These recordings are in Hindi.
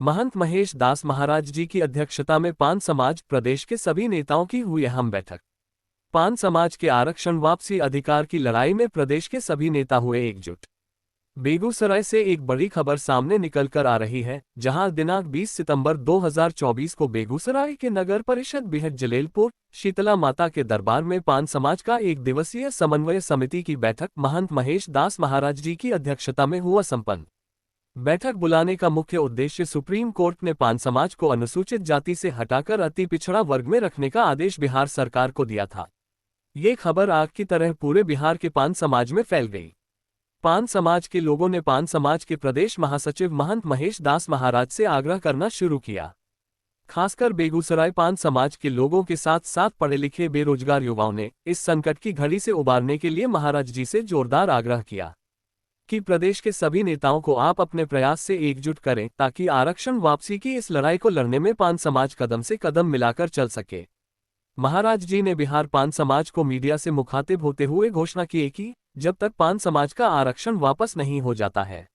महंत महेश दास महाराज जी की अध्यक्षता में पान समाज प्रदेश के सभी नेताओं की हुई अहम बैठक। पान समाज के आरक्षण वापसी अधिकार की लड़ाई में प्रदेश के सभी नेता हुए एकजुट। बेगूसराय से एक बड़ी खबर सामने निकलकर आ रही है, जहां दिनांक 20 सितंबर 2024 को बेगूसराय के नगर परिषद बिहट जलेलपुर शीतला माता के दरबार में पान समाज का एक दिवसीय समन्वय समिति की बैठक महंत महेश दास महाराज जी की अध्यक्षता में हुआ संपन्न। बैठक बुलाने का मुख्य उद्देश्य सुप्रीम कोर्ट ने पान समाज को अनुसूचित जाति से हटाकर अति पिछड़ा वर्ग में रखने का आदेश बिहार सरकार को दिया था। ये खबर आग की तरह पूरे बिहार के पान समाज में फैल गई। पान समाज के लोगों ने पान समाज के प्रदेश महासचिव महंत महेश दास महाराज से आग्रह करना शुरू किया। खासकर बेगूसराय पान समाज के लोगों के साथ साथ पढ़े लिखे बेरोजगार युवाओं ने इस संकट की घड़ी से उबारने के लिए महाराज जी से जोरदार आग्रह किया कि प्रदेश के सभी नेताओं को आप अपने प्रयास से एकजुट करें ताकि आरक्षण वापसी की इस लड़ाई को लड़ने में पान समाज कदम से कदम मिलाकर चल सके। महाराज जी ने बिहार पान समाज को मीडिया से मुखातिब होते हुए घोषणा की कि जब तक पान समाज का आरक्षण वापस नहीं हो जाता है,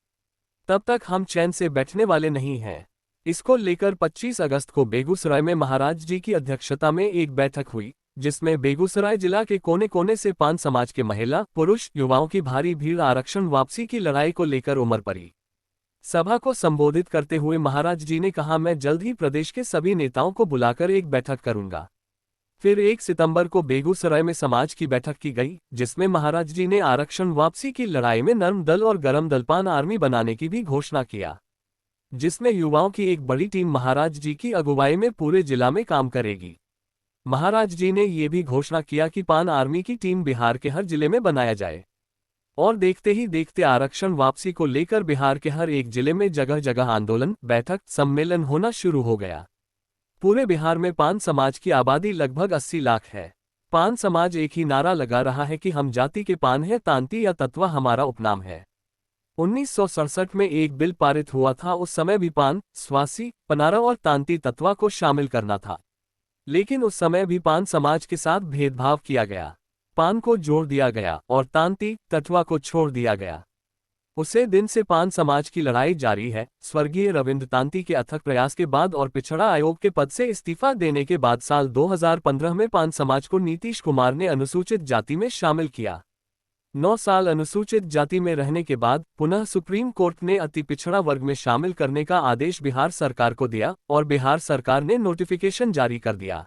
तब तक हम चैन से बैठने वाले नहीं हैं। इसको लेकर 25 अगस्त को बेगूसराय में महाराज जी की अध्यक्षता में एक बैठक हुई, जिसमें बेगूसराय जिला के कोने कोने से पान समाज के महिला पुरुष युवाओं की भारी भीड़ आरक्षण वापसी की लड़ाई को लेकर उमड़ पड़ी। सभा को संबोधित करते हुए महाराज जी ने कहा, मैं जल्द ही प्रदेश के सभी नेताओं को बुलाकर एक बैठक करूंगा। फिर 1 सितंबर को बेगूसराय में समाज की बैठक की गई, जिसमें महाराज जी ने आरक्षण वापसी की लड़ाई में नर्म दल और गरम दल पान आर्मी बनाने की भी घोषणा किया, जिसमें युवाओं की एक बड़ी टीम महाराज जी की अगुवाई में पूरे जिला में काम करेगी। महाराज जी ने ये भी घोषणा किया कि पान आर्मी की टीम बिहार के हर जिले में बनाया जाए और देखते ही देखते आरक्षण वापसी को लेकर बिहार के हर एक जिले में जगह जगह आंदोलन, बैठक, सम्मेलन होना शुरू हो गया। पूरे बिहार में पान समाज की आबादी लगभग 80 लाख है। पान समाज एक ही नारा लगा रहा है कि हम जाति के पान है, तांती या तत्वा हमारा उपनाम है। 1967 में एक बिल पारित हुआ था, उस समय भी पान, स्वासी, पनारा और तांती तत्वा को शामिल करना था, लेकिन उस समय भी पान समाज के साथ भेदभाव किया गया। पान को जोड़ दिया गया और तांती तत्वा को छोड़ दिया गया। उसे दिन से पान समाज की लड़ाई जारी है। स्वर्गीय रविंद्र तांती के अथक प्रयास के बाद और पिछड़ा आयोग के पद से इस्तीफा देने के बाद साल 2015 में पान समाज को नीतीश कुमार ने अनुसूचित जाति में शामिल किया। 9 साल अनुसूचित जाति में रहने के बाद पुनः सुप्रीम कोर्ट ने अति पिछड़ा वर्ग में शामिल करने का आदेश बिहार सरकार को दिया और बिहार सरकार ने नोटिफिकेशन जारी कर दिया।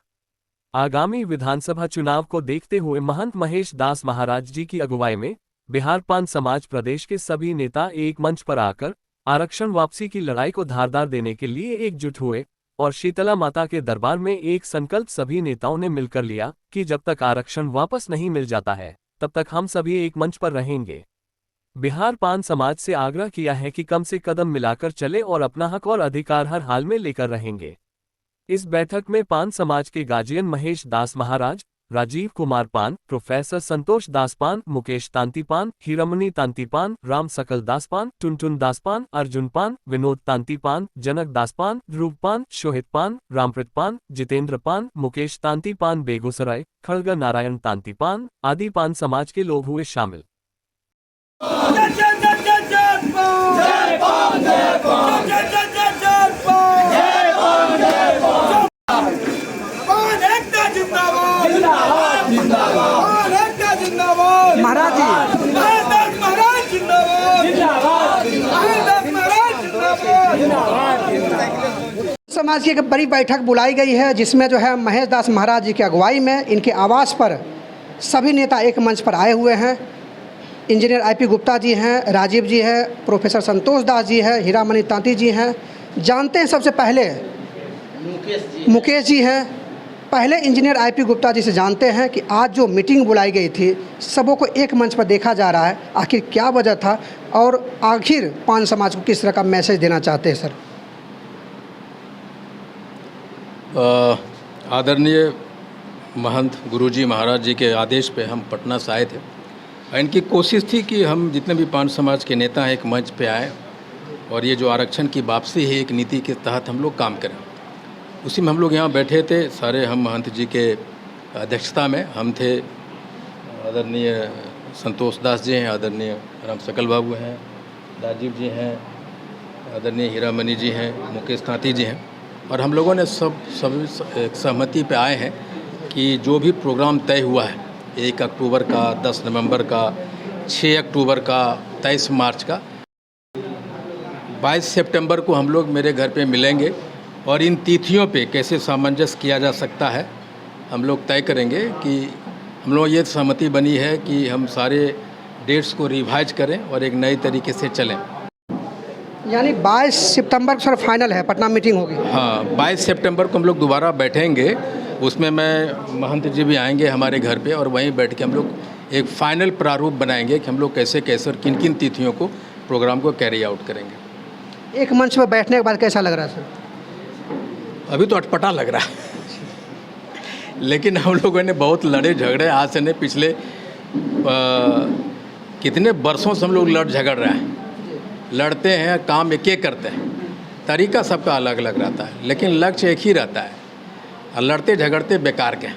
आगामी विधानसभा चुनाव को देखते हुए महंत महेश दास महाराज जी की अगुवाई में बिहार पान समाज प्रदेश के सभी नेता एक मंच पर आकर आरक्षण वापसी की लड़ाई को धारदार देने के लिए एकजुट हुए और शीतला माता के दरबार में एक संकल्प सभी नेताओं ने मिलकर लिया कि जब तक आरक्षण वापस नहीं मिल जाता है, तब तक हम सभी एक मंच पर रहेंगे। बिहार पान समाज से आग्रह किया है कि कम से कदम मिलाकर चले और अपना हक और अधिकार हर हाल में लेकर रहेंगे। इस बैठक में पान समाज के गार्जियन महेश दास महाराज, राजीव कुमार पान, प्रोफेसर संतोष दास पान, मुकेश तांती पान, हीरामणि तांती पान, राम सकल दास पान, टुनटुन दास पान, अर्जुन पान, विनोद तांती पान, जनक दास पान, ध्रुव पान, शोहित पान, रामप्रीत पान, जितेंद्र पान, मुकेश तांती पान बेगूसराय, खड़ग नारायण तांती पान आदि पान समाज के लोग हुए शामिल। महाराज जी समाज की एक बड़ी बैठक बुलाई गई है, जिसमें जो है महेश दास महाराज जी की अगुवाई में इनके आवास पर सभी नेता एक मंच पर आए हुए हैं। इंजीनियर IP गुप्ता जी हैं, राजीव जी हैं, प्रोफेसर संतोष दास जी हैं, हीरामणि तांती जी हैं। जानते हैं सबसे पहले मुकेश जी हैं। पहले इंजीनियर IP गुप्ता जी से जानते हैं कि आज जो मीटिंग बुलाई गई थी, सबों को एक मंच पर देखा जा रहा है, आखिर क्या वजह था और आखिर पान समाज को किस तरह का मैसेज देना चाहते हैं सर? आदरणीय महंत गुरुजी महाराज जी के आदेश पे हम पटना से आए थे। इनकी कोशिश थी कि हम जितने भी पान समाज के नेता हैं एक मंच पे आए और ये जो आरक्षण की वापसी है एक नीति के तहत हम लोग काम करें। उसी में हम लोग यहाँ बैठे थे सारे। हम महंत जी के अध्यक्षता में हम थे। आदरणीय संतोष दास जी हैं, आदरणीय राम सकल बाबू हैं, राजीव जी हैं आदरणीय हीरामणि जी हैं, मुकेश तांती जी हैं, और हम लोगों ने सभी एक सहमति पे आए हैं कि जो भी प्रोग्राम तय हुआ है 1 अक्टूबर का, 10 नवंबर का, 6 अक्टूबर का, 23 मार्च का, 22 सितंबर को हम लोग मेरे घर पे मिलेंगे और इन तिथियों पे कैसे सामंजस्य किया जा सकता है हम लोग तय करेंगे। कि हम लोग ये सहमति बनी है कि हम सारे डेट्स को रिवाइज करें और एक नए तरीके से चलें। यानी 22 सितंबर को सर फाइनल है, पटना मीटिंग होगी। हाँ, 22 सितंबर को हम लोग दोबारा बैठेंगे, उसमें मैं महंत जी भी आएंगे हमारे घर पे और वहीं बैठ के हम लोग एक फाइनल प्रारूप बनाएंगे कि हम लोग कैसे कैसे और किन किन तिथियों को प्रोग्राम को कैरी आउट करेंगे। एक मंच पर बैठने के बाद कैसा लग रहा है सर? अभी तो अटपटा लग रहा है लेकिन हम लोगों ने बहुत लड़े झगड़े, आज से नहीं पिछले कितने वर्षों से हम लोग लड़ झगड़ रहे हैं, लड़ते हैं, काम एक एक करते हैं, तरीका सबका अलग अलग रहता है लेकिन लक्ष्य एक ही रहता है और लड़ते झगड़ते बेकार के।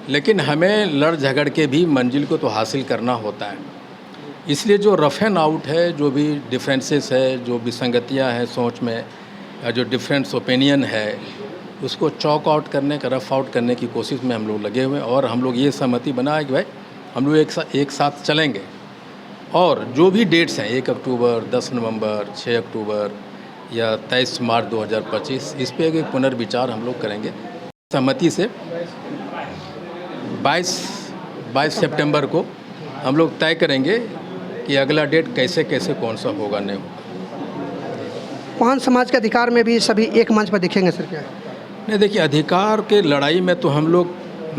लेकिन हमें लड़ झगड़ के भी मंजिल को तो हासिल करना होता है, इसलिए जो रफ एंड आउट है, जो भी डिफरेंसेस है, जो विसंगतियां हैं सोच में, या जो डिफरेंस ओपिनियन है, उसको चॉक आउट करने का, रफ आउट करने की कोशिश में हम लोग लगे हुए हैं। और हम लोग ये सहमति बना है कि भाई हम लोग एक साथ चलेंगे और जो भी डेट्स हैं 1 अक्टूबर, 10 नवंबर, 6 अक्टूबर या 23 मार्च 2025, इस पे एक पुनर्विचार हम लोग करेंगे। सहमति से 22 सितंबर को हम लोग तय करेंगे कि अगला डेट कैसे कैसे कौन सा होगा, नहीं होगा। पान समाज के अधिकार में भी सभी एक मंच पर दिखेंगे सर क्या? नहीं, देखिए, अधिकार के लड़ाई में तो हम लोग,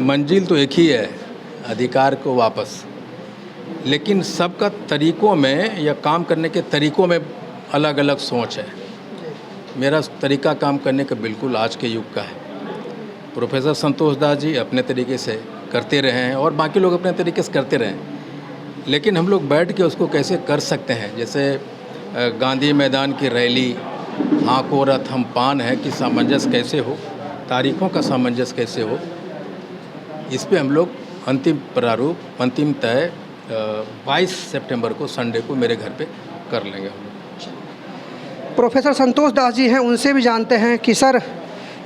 मंजिल तो एक ही है, अधिकार को वापस, लेकिन सबका तरीक़ों में या काम करने के तरीक़ों में अलग अलग सोच है। मेरा तरीक़ा काम करने का बिल्कुल आज के युग का है। प्रोफेसर संतोष दास जी अपने तरीके से करते रहे हैं और बाकी लोग अपने तरीके से करते रहे हैं, लेकिन हम लोग बैठ के उसको कैसे कर सकते हैं। जैसे गांधी मैदान की रैली, हाँको रथ हम पान है कि सामंजस्य कैसे हो, तारीख़ों का सामंजस्य कैसे हो, इस पे हम लोग अंतिम प्रारूप, अंतिम तय 22 सितंबर को, संडे को मेरे घर पे कर लेंगे हम लोग। प्रोफेसर संतोष दास जी हैं, उनसे भी जानते हैं कि सर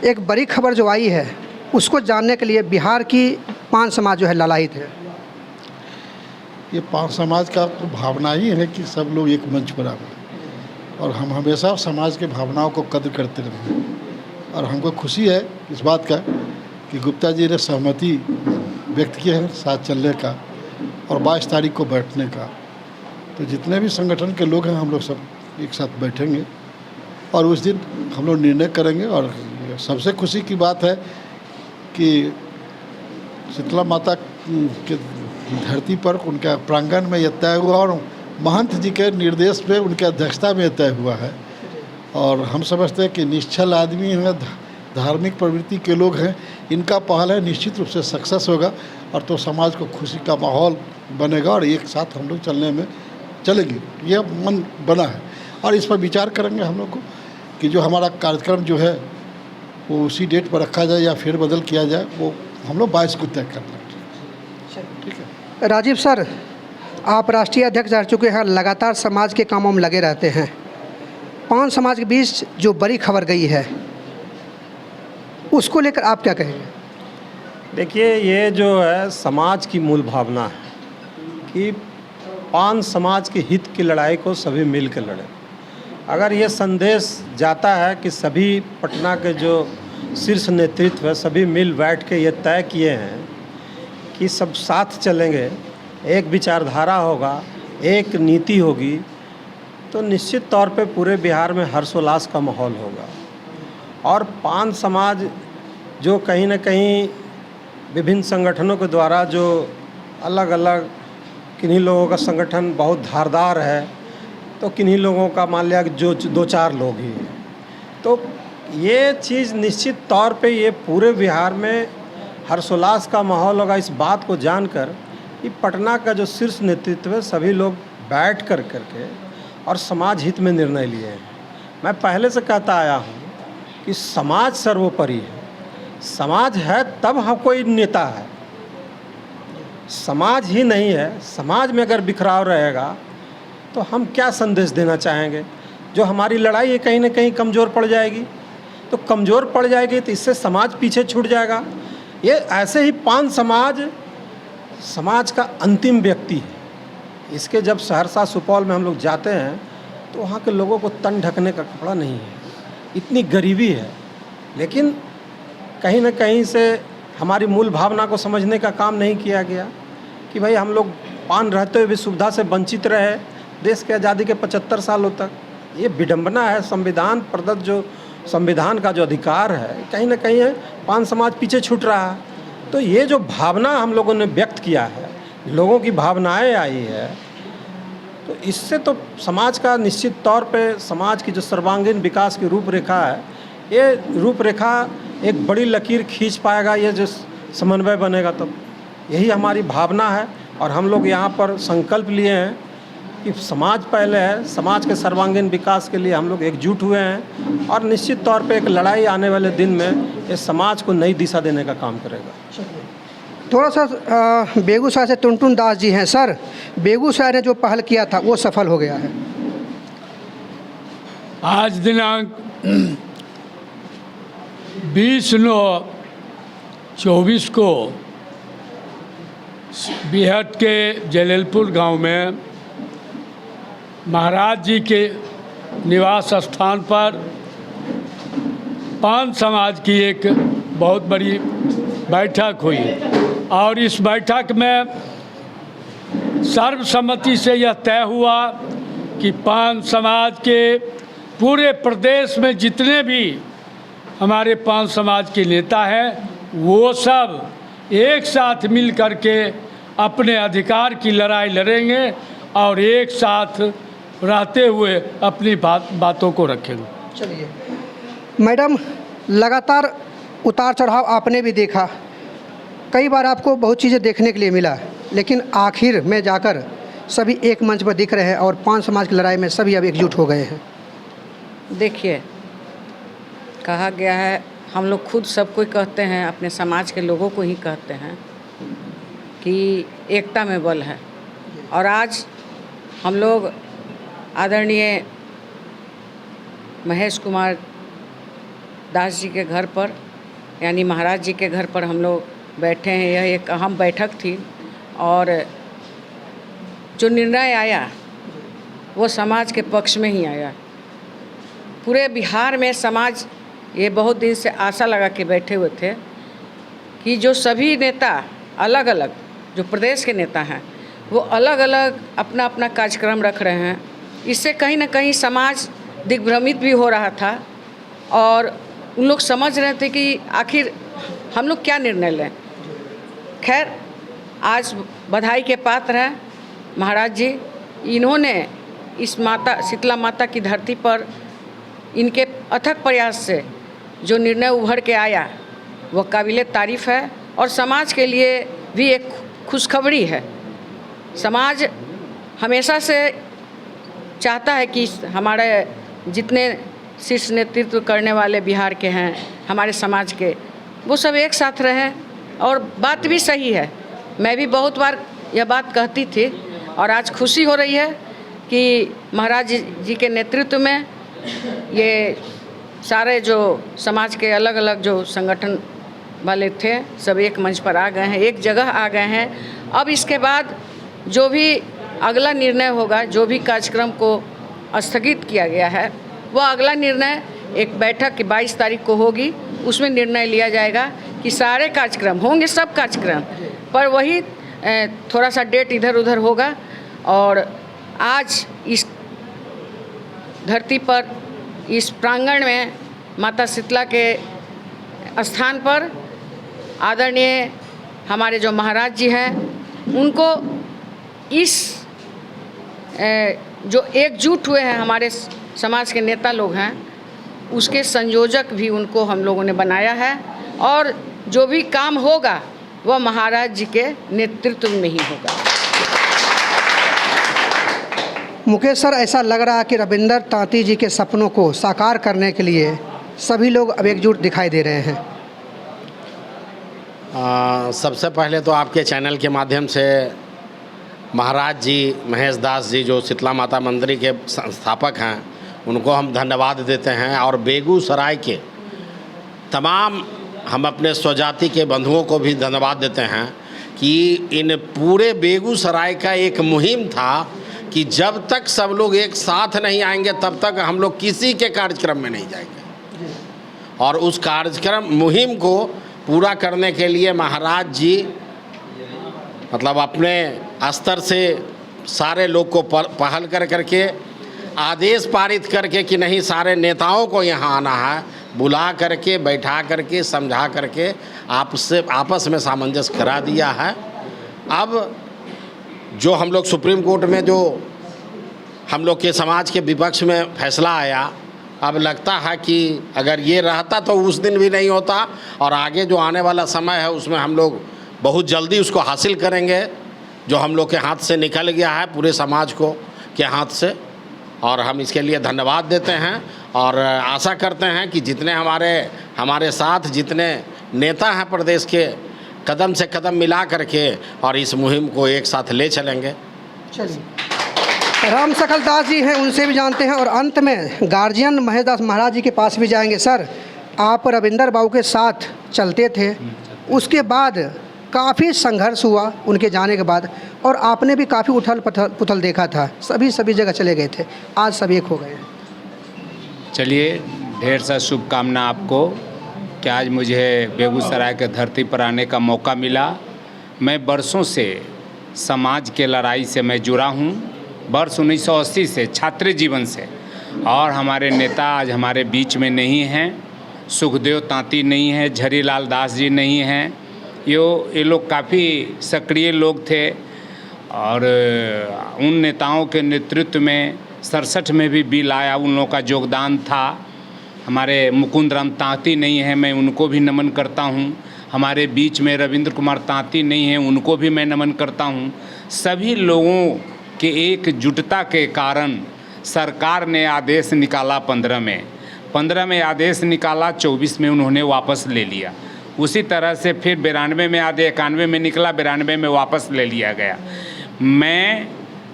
एक बड़ी खबर जो आई है उसको जानने के लिए बिहार की पान समाज जो है लालायित है। ये पान समाज का तो भावना ही है कि सब लोग एक मंच पर आए और हम हमेशा समाज के भावनाओं को कद्र करते रहेंगे। और हमको खुशी है इस बात का कि गुप्ता जी ने सहमति व्यक्त की है साथ चलने का और 22 तारीख को बैठने का। तो जितने भी संगठन के लोग हैं हम लोग सब एक साथ बैठेंगे और उस दिन हम लोग निर्णय करेंगे। और सबसे खुशी की बात है कि शीतला माता के धरती पर उनका प्रांगण में यह तय हुआ और महंत जी के निर्देश पे उनके अध्यक्षता में तय हुआ है। और हम समझते हैं कि निश्चल आदमी हैं, धार्मिक प्रवृत्ति के लोग हैं, इनका पहल है, निश्चित रूप से सक्सेस होगा और तो समाज को खुशी का माहौल बनेगा और एक साथ हम लोग चलने में चलेंगे, यह मन बना है। और इस पर विचार करेंगे हम लोग को कि जो हमारा कार्यक्रम जो है वो उसी डेट पर रखा जाए या फिर बदल किया जाए, वो हम लोग 22 को तय कर लेंगे। ठीक है राजीव सर, आप राष्ट्रीय अध्यक्ष रह चुके हैं, लगातार समाज के कामों में लगे रहते हैं। पान समाज के बीच जो बड़ी खबर गई है उसको लेकर आप क्या कहेंगे? देखिए, ये जो है समाज की मूल भावना है कि पान समाज के हित की लड़ाई को सभी मिल कर लड़ें। अगर ये संदेश जाता है कि सभी पटना के जो शीर्ष नेतृत्व है सभी मिल बैठ के ये तय किए हैं कि सब साथ चलेंगे, एक विचारधारा होगा, एक नीति होगी, तो निश्चित तौर पे पूरे बिहार में हर्षोल्लास का माहौल होगा। और पान समाज जो कहीं न कहीं विभिन्न संगठनों के द्वारा जो अलग अलग, किन्हीं लोगों का संगठन बहुत धारदार है तो किन्हीं लोगों का मान लिया कि जो 2-4 लोग ही हैं, तो ये चीज़ निश्चित तौर पे ये पूरे बिहार में हर्षोल्लास का माहौल होगा। इस बात को जानकर कि पटना का जो शीर्ष नेतृत्व है सभी लोग बैठ कर करके और समाज हित में निर्णय लिए हैं। मैं पहले से कहता आया हूँ कि समाज सर्वोपरि है, समाज है तब हम कोई नेता है, समाज ही नहीं है, समाज में अगर बिखराव रहेगा तो हम क्या संदेश देना चाहेंगे। जो हमारी लड़ाई है कहीं ना कहीं कमज़ोर पड़ जाएगी। तो कमज़ोर पड़ जाएगी तो इससे समाज पीछे छूट जाएगा। ये ऐसे ही 5 समाज का अंतिम व्यक्ति है। इसके जब सहरसा सुपौल में हम लोग जाते हैं तो वहाँ के लोगों को तन ढकने का कपड़ा नहीं है, इतनी गरीबी है। लेकिन कहीं ना कहीं से हमारी मूल भावना को समझने का काम नहीं किया गया कि भाई हम लोग पान रहते हुए भी सुविधा से वंचित रहे देश के आज़ादी के 75 सालों तक। ये विडंबना है। संविधान प्रदत्त जो संविधान का जो अधिकार है कहीं ना कहीं है 5 समाज पीछे छूट रहा है। तो ये जो भावना हम लोगों ने व्यक्त किया है, लोगों की भावनाएं आई है, तो इससे तो समाज का निश्चित तौर पे समाज की जो सर्वांगीण विकास की रूपरेखा है, ये रूपरेखा एक बड़ी लकीर खींच पाएगा। ये जो समन्वय बनेगा तब यही हमारी भावना है। और हम लोग यहाँ पर संकल्प लिए हैं कि समाज पहले है, समाज के सर्वांगीण विकास के लिए हम लोग एकजुट हुए हैं और निश्चित तौर पे एक लड़ाई आने वाले दिन में इस समाज को नई दिशा देने का काम करेगा। थोड़ा सा बेगूसराय से टुनटुन दास जी हैं। सर, बेगूसराय ने जो पहल किया था वो सफल हो गया है। आज दिनांक 20/9/24 को बिहट के जलेलपुर गांव में महाराज जी के निवास स्थान पर 5 समाज की एक बहुत बड़ी बैठक हुई और इस बैठक में सर्वसम्मति से यह तय हुआ कि 5 समाज के पूरे प्रदेश में जितने भी हमारे 5 समाज के नेता हैं वो सब एक साथ मिल कर के अपने अधिकार की लड़ाई लड़ेंगे और एक साथ रहते हुए अपनी बातों को रखेंगे। चलिए मैडम, लगातार उतार चढ़ाव आपने भी देखा, कई बार आपको बहुत चीज़ें देखने के लिए मिला, लेकिन आखिर में जाकर सभी एक मंच पर दिख रहे हैं और 5 समाज की लड़ाई में सभी अब एकजुट हो गए हैं। देखिए, कहा गया है, हम लोग खुद सब कोई कहते हैं, अपने समाज के लोगों को ही कहते हैं कि एकता में बल है। और आज हम लोग आदरणीय महेश कुमार दास जी के घर पर, यानी महाराज जी के घर पर हम लोग बैठे हैं। यह एक अहम बैठक थी और जो निर्णय आया वो समाज के पक्ष में ही आया। पूरे बिहार में समाज ये बहुत दिन से आशा लगा के बैठे हुए थे कि जो सभी नेता अलग अलग, जो प्रदेश के नेता हैं, वो अलग अलग अपना अपना कार्यक्रम रख रहे हैं। इससे कहीं ना कहीं समाज दिग्भ्रमित भी हो रहा था और उन लोग समझ रहे थे कि आखिर हम लोग क्या निर्णय लें। खैर, आज बधाई के पात्र हैं महाराज जी। इन्होंने इस माता शीतला माता की धरती पर इनके अथक प्रयास से जो निर्णय उभर के आया वो काबिले तारीफ़ है और समाज के लिए भी एक खुशखबरी है। समाज हमेशा से चाहता है कि हमारे जितने शीर्ष नेतृत्व करने वाले बिहार के हैं, हमारे समाज के, वो सब एक साथ रहें। और बात भी सही है, मैं भी बहुत बार यह बात कहती थी और आज खुशी हो रही है कि महाराज जी के नेतृत्व में ये सारे जो समाज के अलग अलग जो संगठन वाले थे सब एक मंच पर आ गए हैं, एक जगह आ गए हैं। अब इसके बाद जो भी अगला निर्णय होगा, जो भी कार्यक्रम को स्थगित किया गया है, वो अगला निर्णय एक बैठक की 22 तारीख को होगी। उसमें निर्णय लिया जाएगा कि सारे कार्यक्रम होंगे, सब कार्यक्रम पर वही थोड़ा सा डेट इधर उधर होगा। और आज इस धरती पर, इस प्रांगण में माता शीतला के स्थान पर आदरणीय हमारे जो महाराज जी हैं, उनको इस जो एकजुट हुए हैं हमारे समाज के नेता लोग हैं, उसके संयोजक भी उनको हम लोगों ने बनाया है। और जो भी काम होगा वह महाराज जी के नेतृत्व में ही होगा। मुकेश सर, ऐसा लग रहा है कि रविंदर तांती जी के सपनों को साकार करने के लिए सभी लोग अब एकजुट दिखाई दे रहे हैं। सबसे पहले तो आपके चैनल के माध्यम से महाराज जी महेश दास जी जो शीतला माता मंदिर के संस्थापक हैं, उनको हम धन्यवाद देते हैं। और बेगूसराय के तमाम हम अपने स्वजाति के बंधुओं को भी धन्यवाद देते हैं कि इन पूरे बेगूसराय का एक मुहिम था कि जब तक सब लोग एक साथ नहीं आएंगे तब तक हम लोग किसी के कार्यक्रम में नहीं जाएंगे। और उस कार्यक्रम मुहिम को पूरा करने के लिए महाराज जी मतलब अपने स्तर से सारे लोग को पहल करके आदेश पारित करके कि नहीं सारे नेताओं को यहाँ आना है, बुला करके बैठा करके समझा करके आपस में सामंजस्य करा दिया है। अब जो हम लोग सुप्रीम कोर्ट में जो हम लोग के समाज के विपक्ष में फैसला आया, अब लगता है कि अगर ये रहता तो उस दिन भी नहीं होता, और आगे जो आने वाला समय है उसमें हम लोग बहुत जल्दी उसको हासिल करेंगे, जो हम लोग के हाथ से निकल गया है पूरे समाज को के हाथ से। और हम इसके लिए धन्यवाद देते हैं और आशा करते हैं कि जितने हमारे साथ जितने नेता हैं प्रदेश के, कदम से कदम मिला करके और इस मुहिम को एक साथ ले चलेंगे। चलिए, राम सकल दास जी हैं, उनसे भी जानते हैं और अंत में गार्जियन महेश दास महाराज जी के पास भी जाएंगे। सर, आप रविंदर बाबू के साथ चलते थे, उसके बाद काफ़ी संघर्ष हुआ उनके जाने के बाद, और आपने भी काफ़ी उथल पुथल देखा था, सभी जगह चले गए थे, आज सब एक हो गए हैं। चलिए, ढेर सा शुभकामना आपको कि आज मुझे बेगूसराय के धरती पर आने का मौका मिला। मैं बरसों से समाज के लड़ाई से मैं जुड़ा हूँ, वर्ष 1980 से छात्र जीवन से, और हमारे नेता आज हमारे बीच में नहीं हैं। सुखदेव तांती नहीं है, झरीलाल दास जी नहीं हैं। ये लोग काफ़ी सक्रिय लोग थे और उन नेताओं के नेतृत्व में 67 में भी बिल आया, उन लोगों का योगदान था। हमारे मुकुंद राम तांती नहीं है, मैं उनको भी नमन करता हूँ। हमारे बीच में रविंद्र कुमार तांती नहीं है, उनको भी मैं नमन करता हूँ। सभी लोगों के एकजुटता के कारण सरकार ने आदेश निकाला 15 में आदेश निकाला, 24 में उन्होंने वापस ले लिया। उसी तरह से फिर 92 में आदेश 91 में निकला, 92 में वापस ले लिया गया। मैं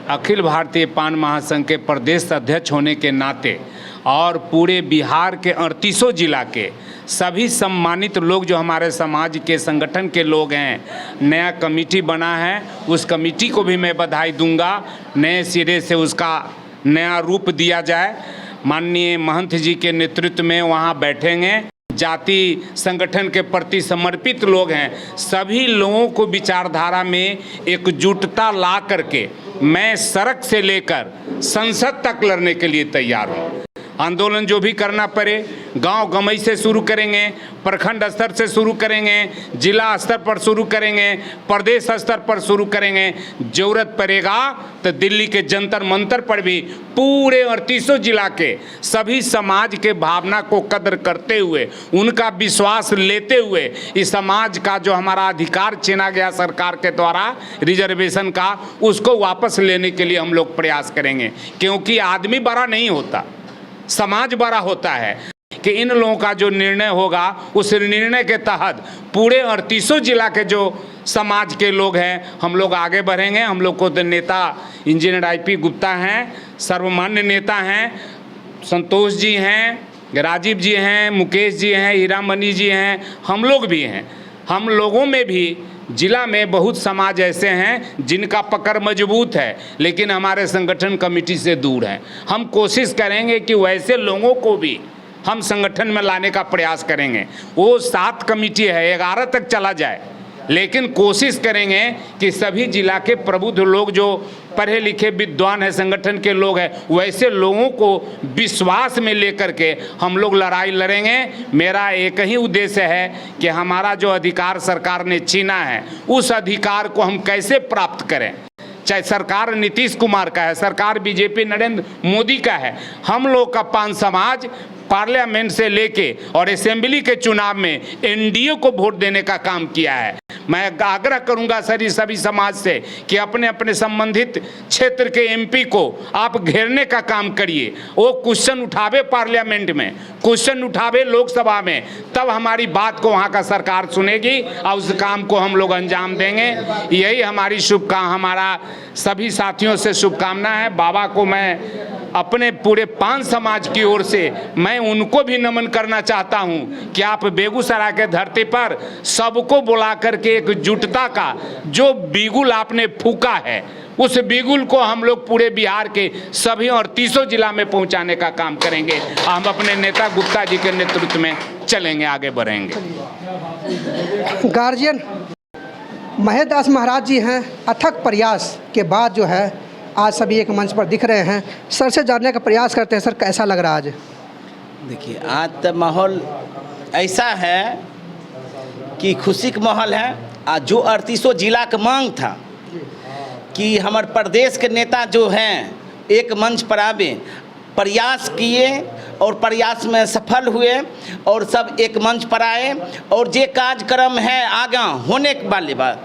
अखिल भारतीय पान महासंघ के प्रदेश अध्यक्ष होने के नाते और पूरे बिहार के 38 जिला के सभी सम्मानित लोग जो हमारे समाज के संगठन के लोग हैं, नया कमेटी बना है, उस कमेटी को भी मैं बधाई दूंगा। नए सिरे से उसका नया रूप दिया जाए। माननीय महंत जी के नेतृत्व में वहाँ बैठेंगे। जाति संगठन के प्रति समर्पित लोग हैं, सभी लोगों को विचारधारा में एकजुटता ला करके मैं सड़क से लेकर संसद तक लड़ने के लिए तैयार हूँ। आंदोलन जो भी करना पड़े, गांव गमई से शुरू करेंगे, प्रखंड स्तर से शुरू करेंगे, जिला स्तर पर शुरू करेंगे, प्रदेश स्तर पर शुरू करेंगे। जरूरत पड़ेगा तो दिल्ली के जंतर मंतर पर भी पूरे 38 जिला के सभी समाज के भावना को कदर करते हुए, उनका विश्वास लेते हुए, इस समाज का जो हमारा अधिकार छीना गया सरकार के द्वारा रिजर्वेशन का, उसको वापस लेने के लिए हम लोग प्रयास करेंगे। क्योंकि आदमी बड़ा नहीं होता, समाज बड़ा होता है। कि इन लोगों का जो निर्णय होगा, उस निर्णय के तहत पूरे 38 जिला के जो समाज के लोग हैं, हम लोग आगे बढ़ेंगे। हम लोग को तो नेता इंजीनियर IP गुप्ता हैं, सर्वमान्य नेता हैं, संतोष जी हैं, राजीव जी हैं, मुकेश जी हैं, हीरामणि जी हैं, हम लोग भी हैं। हम लोगों में भी जिला में बहुत समाज ऐसे हैं जिनका पकड़ मजबूत है, लेकिन हमारे संगठन कमेटी से दूर हैं। हम कोशिश करेंगे कि वैसे लोगों को भी हम संगठन में लाने का प्रयास करेंगे। वो 7 कमेटी है, 11 तक चला जाए, लेकिन कोशिश करेंगे कि सभी जिला के प्रबुद्ध लोग जो पढ़े लिखे विद्वान हैं, संगठन के लोग हैं, वैसे लोगों को विश्वास में लेकर के हम लोग लड़ाई लड़ेंगे। मेरा एक ही उद्देश्य है कि हमारा जो अधिकार सरकार ने छीना है, उस अधिकार को हम कैसे प्राप्त करें। चाहे सरकार नीतीश कुमार का है, सरकार बीजेपी नरेंद्र मोदी का है, हम लोग का पान समाज पार्लियामेंट से लेके और असेंबली के चुनाव में NDA को वोट देने का काम किया है। मैं आग्रह करूंगा सभी समाज से कि अपने अपने संबंधित क्षेत्र के MP को आप घेरने का काम करिए। वो क्वेश्चन उठावे पार्लियामेंट में, क्वेश्चन उठावे लोकसभा में, तब हमारी बात को वहाँ का सरकार सुनेगी और उस काम को हम लोग अंजाम देंगे। यही हमारी हमारा सभी साथियों से शुभकामना है। बाबा को मैं अपने पूरे 5 समाज की ओर से मैं उनको भी नमन करना चाहता हूं कि आप बेगूसराय के धरती पर सबको बुला करके एक जुटता का जो बिगुल आपने फूका है, उस बिगुल को हम लोग पूरे बिहार के सभी 38 जिला में पहुंचाने का काम करेंगे। हम अपने नेता गुप्ता जी के नेतृत्व में चलेंगे, आगे बढ़ेंगे। गार्जियन महेश दास महाराज जी हैं, अथक प्रयास के बाद जो है आज सभी एक मंच पर दिख रहे हैं। सर से जानने का प्रयास करते हैं, सर कैसा लग रहा है आज? देखिए, आज तो माहौल ऐसा है कि खुशी का माहौल है। आज जो 38 जिला का मांग था कि हमारे प्रदेश के नेता जो हैं एक मंच पर आवे, प्रयास किए और प्रयास में सफल हुए और सब एक मंच पर आए। और जे कार्यक्रम है आगे होने वाली बात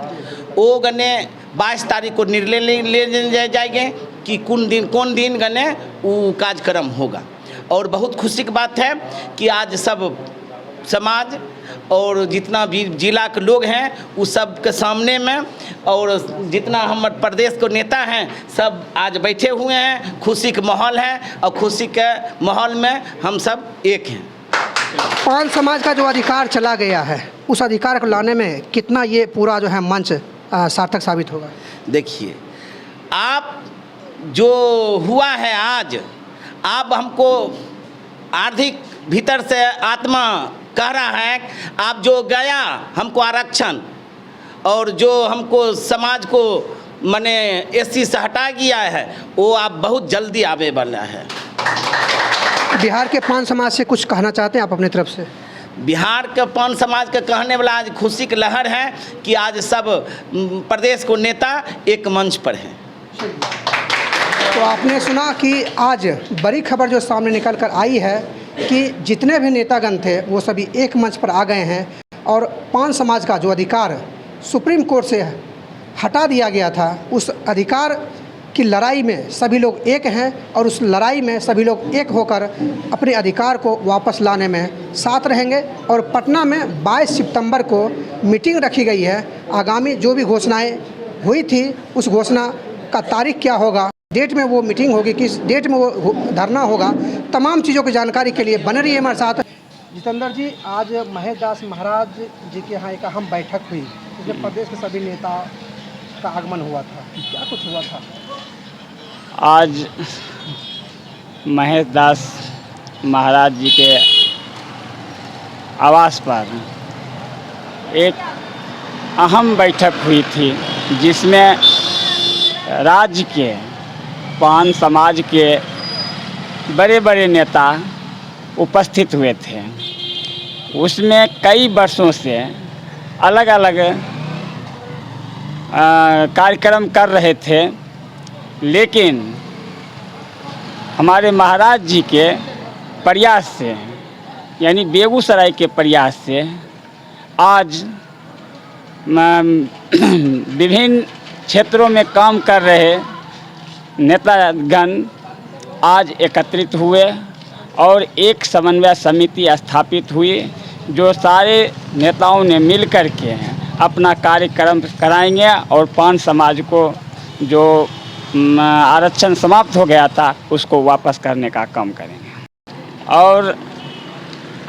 वो गने 22 तारीख को निर्णय ले जाएंगे कि कौन दिन गने वो कार्यक्रम होगा। और बहुत खुशी की बात है कि आज सब समाज और जितना भी जिला के लोग हैं उस सब के सामने में और जितना हमारे प्रदेश के नेता हैं सब आज बैठे हुए हैं। खुशी का माहौल है और खुशी के माहौल में हम सब एक हैं। 5 समाज का जो अधिकार चला गया है उस अधिकार को लाने में कितना ये पूरा जो है मंच सार्थक साबित होगा? देखिए, आप जो हुआ है आज, आप हमको आर्थिक भीतर से आत्मा कह रहा है, आप जो गया हमको आरक्षण और जो हमको समाज को माने एससी से हटा गया है वो आप बहुत जल्दी आवे वाला है। बिहार के 5 समाज से कुछ कहना चाहते हैं आप अपनी तरफ से? बिहार के 5 समाज के कहने वाला आज खुशी की लहर है कि आज सब प्रदेश को नेता एक मंच पर हैं। तो आपने सुना कि आज बड़ी खबर जो सामने निकल कर आई है कि जितने भी नेतागण थे वो सभी एक मंच पर आ गए हैं और 5 समाज का जो अधिकार सुप्रीम कोर्ट से हटा दिया गया था उस अधिकार की लड़ाई में सभी लोग एक हैं और उस लड़ाई में सभी लोग एक होकर अपने अधिकार को वापस लाने में साथ रहेंगे। और पटना में 22 सितंबर को मीटिंग रखी गई है। आगामी जो भी घोषणाएं हुई थी उस घोषणा का तारीख क्या होगा, डेट में वो मीटिंग होगी, किस डेट में वो धरना होगा, तमाम चीज़ों की जानकारी के लिए बने रहिए हमारे साथ। जितेंद्र जी, आज महेश दास महाराज जी के यहाँ एक अहम बैठक हुई जिसमें प्रदेश के सभी नेता का आगमन हुआ था, क्या कुछ हुआ था? आज महेश दास महाराज जी के आवास पर एक अहम बैठक हुई थी जिसमें राज्य के 5 समाज के बड़े बड़े नेता उपस्थित हुए थे। उसमें कई वर्षों से अलग अलग कार्यक्रम कर रहे थे, लेकिन हमारे महाराज जी के प्रयास से यानी बेगूसराय के प्रयास से आज विभिन्न क्षेत्रों में काम कर रहे नेतागण आज एकत्रित हुए और एक समन्वय समिति स्थापित हुई जो सारे नेताओं ने मिल कर के अपना कार्यक्रम कराएंगे और 5 समाज को जो आरक्षण समाप्त हो गया था उसको वापस करने का काम करेंगे। और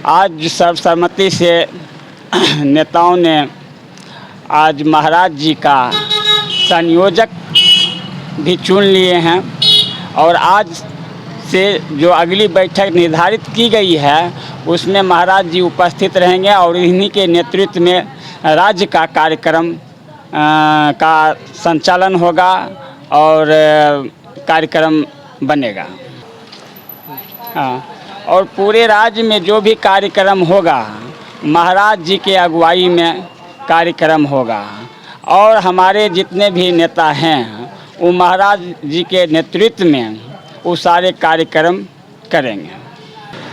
आज सर्वसम्मति से नेताओं ने आज महाराज जी का संयोजक भी चुन लिए हैं और आज से जो अगली बैठक निर्धारित की गई है उसमें महाराज जी उपस्थित रहेंगे और इन्हीं के नेतृत्व में राज्य का कार्यक्रम का संचालन होगा और कार्यक्रम बनेगा। और पूरे राज्य में जो भी कार्यक्रम होगा महाराज जी के अगुवाई में कार्यक्रम होगा और हमारे जितने भी नेता हैं वो महाराज जी के नेतृत्व में वो सारे कार्यक्रम करेंगे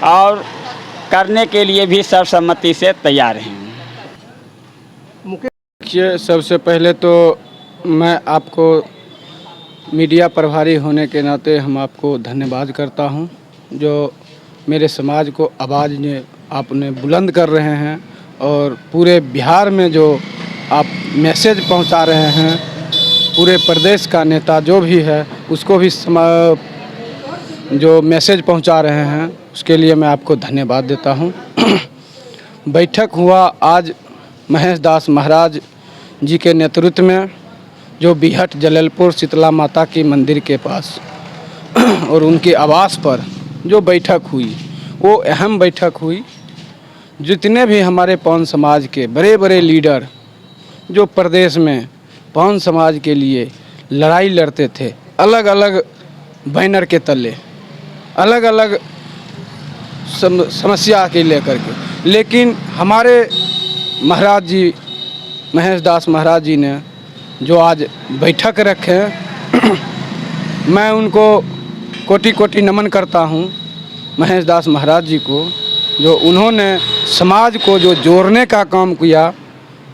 और करने के लिए भी सर्वसम्मति से तैयार हैं। सबसे पहले तो मैं आपको मीडिया प्रभारी होने के नाते हम आपको धन्यवाद करता हूं, जो मेरे समाज को आवाज़ ने आपने बुलंद कर रहे हैं और पूरे बिहार में जो आप मैसेज पहुंचा रहे हैं, पूरे प्रदेश का नेता जो भी है उसको भी जो मैसेज पहुंचा रहे हैं उसके लिए मैं आपको धन्यवाद देता हूं। बैठक हुआ आज महेश दास महाराज जी के नेतृत्व में, जो बिहट जललपुर शीतला माता की मंदिर के पास और उनके आवास पर जो बैठक हुई वो अहम बैठक हुई। जितने भी हमारे पवन समाज के बड़े बड़े लीडर जो प्रदेश में पवन समाज के लिए लड़ाई लड़ते थे, अलग अलग बैनर के तले, अलग अलग समस्या के लेकर के, लेकिन हमारे महाराज जी महेश दास महाराज जी ने जो आज बैठक रखे मैं उनको कोटि कोटि नमन करता हूँ महेश दास महाराज जी को, जो उन्होंने समाज को जो जोड़ने का काम किया।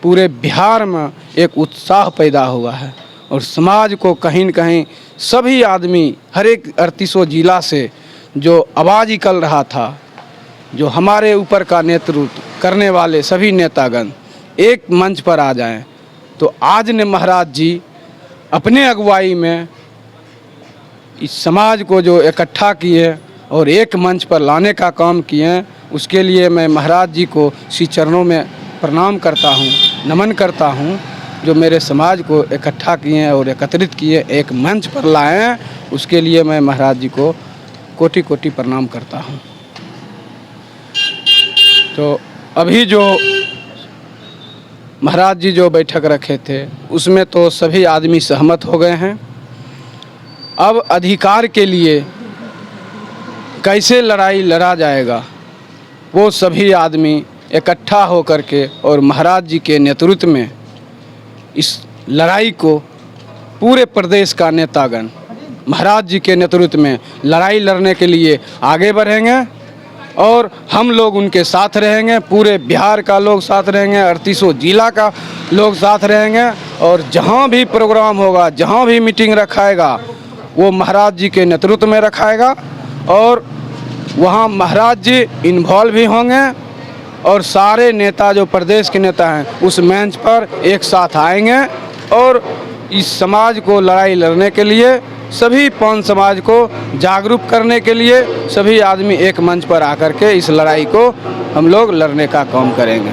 पूरे बिहार में एक उत्साह पैदा हुआ है और समाज को कहीं न कहीं सभी आदमी, हर एक 38 जिला से जो आवाज़ निकल रहा था, जो हमारे ऊपर का नेतृत्व करने वाले सभी नेतागण एक मंच पर आ जाएं, तो आज ने महाराज जी अपने अगुवाई में इस समाज को जो इकट्ठा किए और एक मंच पर लाने का काम किए, उसके लिए मैं महाराज जी को श्री चरणों में प्रणाम करता हूँ, नमन करता हूँ। जो मेरे समाज को इकट्ठा किए और एकत्रित किए, एक मंच पर लाएं, उसके लिए मैं महाराज जी को कोटि कोटि प्रणाम करता हूँ। तो अभी जो महाराज जी जो बैठक रखे थे उसमें तो सभी आदमी सहमत हो गए हैं। अब अधिकार के लिए कैसे लड़ाई लड़ा जाएगा, वो सभी आदमी इकट्ठा होकर के और महाराज जी के नेतृत्व में इस लड़ाई को पूरे प्रदेश का नेतागण महाराज जी के नेतृत्व में लड़ाई लड़ने के लिए आगे बढ़ेंगे और हम लोग उनके साथ रहेंगे। पूरे बिहार का लोग साथ रहेंगे, 38 जिला का लोग साथ रहेंगे और जहाँ भी प्रोग्राम होगा, जहाँ भी मीटिंग रखाएगा, वो महाराज जी के नेतृत्व में रखाएगा और वहाँ महाराज जी इन्वॉल्व भी होंगे और सारे नेता जो प्रदेश के नेता हैं उस मंच पर एक साथ आएंगे और इस समाज को लड़ाई लड़ने के लिए, सभी पवन समाज को जागरूक करने के लिए सभी आदमी एक मंच पर आकर के इस लड़ाई को हम लोग लड़ने का काम करेंगे।